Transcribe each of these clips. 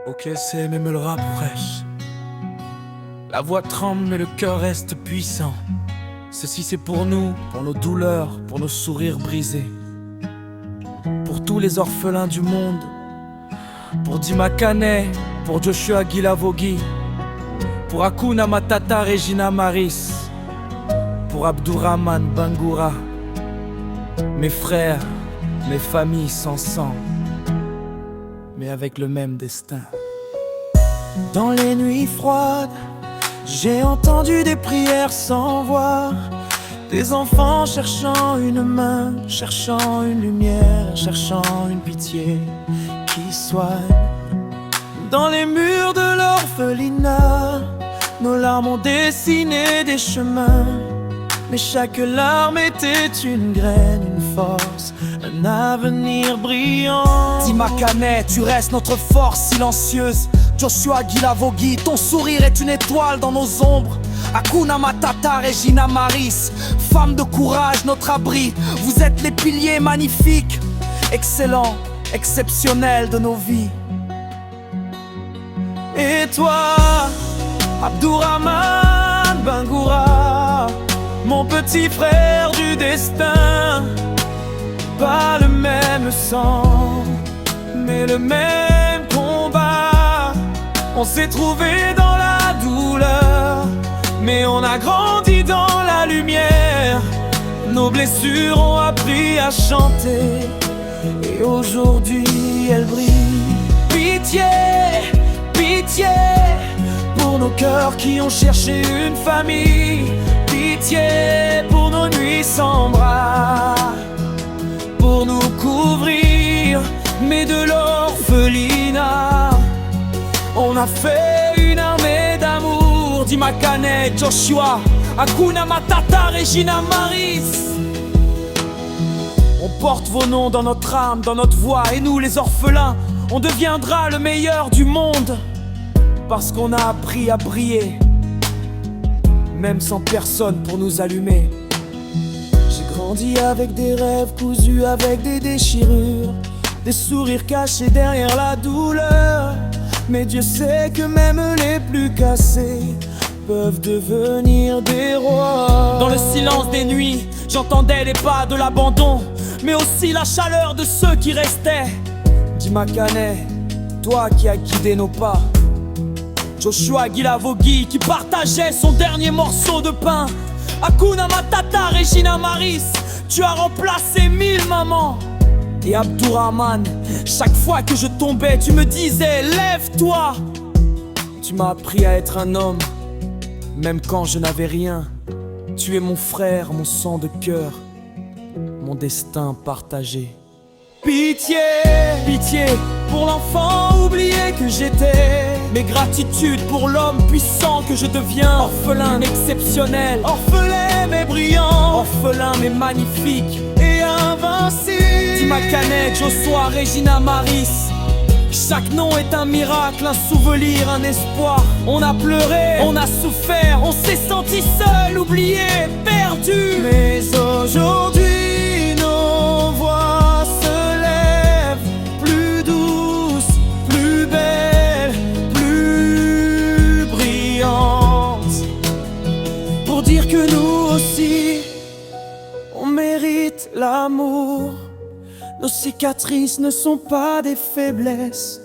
Ok, c'est même le rap fraîche. La voix tremble mais le cœur reste puissant. Ceci c'est pour nous, pour nos douleurs, pour nos sourires brisés. Pour tous les orphelins du monde. Pour Dima Kane, pour Joshua Guilavogui. Pour Hakuna Matata, Regina Maris. Pour Abdourahmane Bangoura. Mes frères, mes familles sans sang, mais avec le même destin. Dans les nuits froides, j'ai entendu des prières sans voix. Des enfants cherchant une main, cherchant une lumière, cherchant une pitié qui soigne. Dans les murs de l'orphelinat, nos larmes ont dessiné des chemins. Mais chaque larme était une graine, une force, un avenir brillant. Dima Kane, tu restes notre force silencieuse. Joshua Guilavogui, ton sourire est une étoile dans nos ombres. Hakuna Matata, Regina Maris, femme de courage, notre abri. Vous êtes les piliers magnifiques, excellents, exceptionnels de nos vies. Et toi, Abdourahmane Bangoura, mon petit frère du destin, pas le même sang, mais le même combat. On s'est trouvé dans la douleur, mais on a grandi dans la lumière. Nos blessures ont appris à chanter, et aujourd'hui elles brillent. Pitié, pitié, pour nos cœurs qui ont cherché une famille. Pitié pour nos nuits sans bras, pour nous couvrir, mais de l'orphelinat on a fait une armée d'amour. Dima Kane, Joshua, Hakuna Matata, Regina Maris. On porte vos noms dans notre âme, dans notre voix. Et nous les orphelins, on deviendra le meilleur du monde, parce qu'on a appris à briller, même sans personne pour nous allumer. J'ai grandi avec des rêves cousus avec des déchirures, des sourires cachés derrière la douleur. Mais Dieu sait que même les plus cassés peuvent devenir des rois. Dans le silence des nuits, j'entendais les pas de l'abandon, mais aussi la chaleur de ceux qui restaient. Dima Kane, toi qui as guidé nos pas. Joshua Guilavogui qui partageait son dernier morceau de pain. Hakuna Matata, Regina Maris, tu as remplacé 1000 mamans. Et Abdourahmane, chaque fois que je tombais, tu me disais lève-toi. Tu m'as appris à être un homme, même quand je n'avais rien. Tu es mon frère, mon sang de cœur, mon destin partagé. Pitié, pitié pour l'enfant oublié que j'étais, mais gratitude pour l'homme puissant que je deviens. Orphelin exceptionnel, orphelin mais brillant, orphelin mais magnifique et invincible. Dima Kane, Joshua, Regina Maris, chaque nom est un miracle, un souvenir, un espoir. On a pleuré, on a souffert, on s'est senti seul, oublié, perdu. Mais aujourd'hui nos voix se lèvent, plus douces, plus belles, plus brillantes, pour dire que nous aussi on mérite l'amour. Nos cicatrices ne sont pas des faiblesses,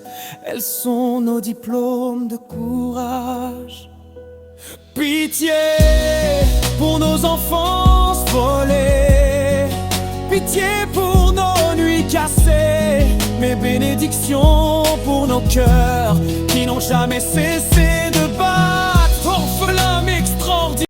elles sont nos diplômes de courage. Pitié pour nos enfances volées, pitié pour nos nuits cassées, mes bénédictions pour nos cœurs qui n'ont jamais cessé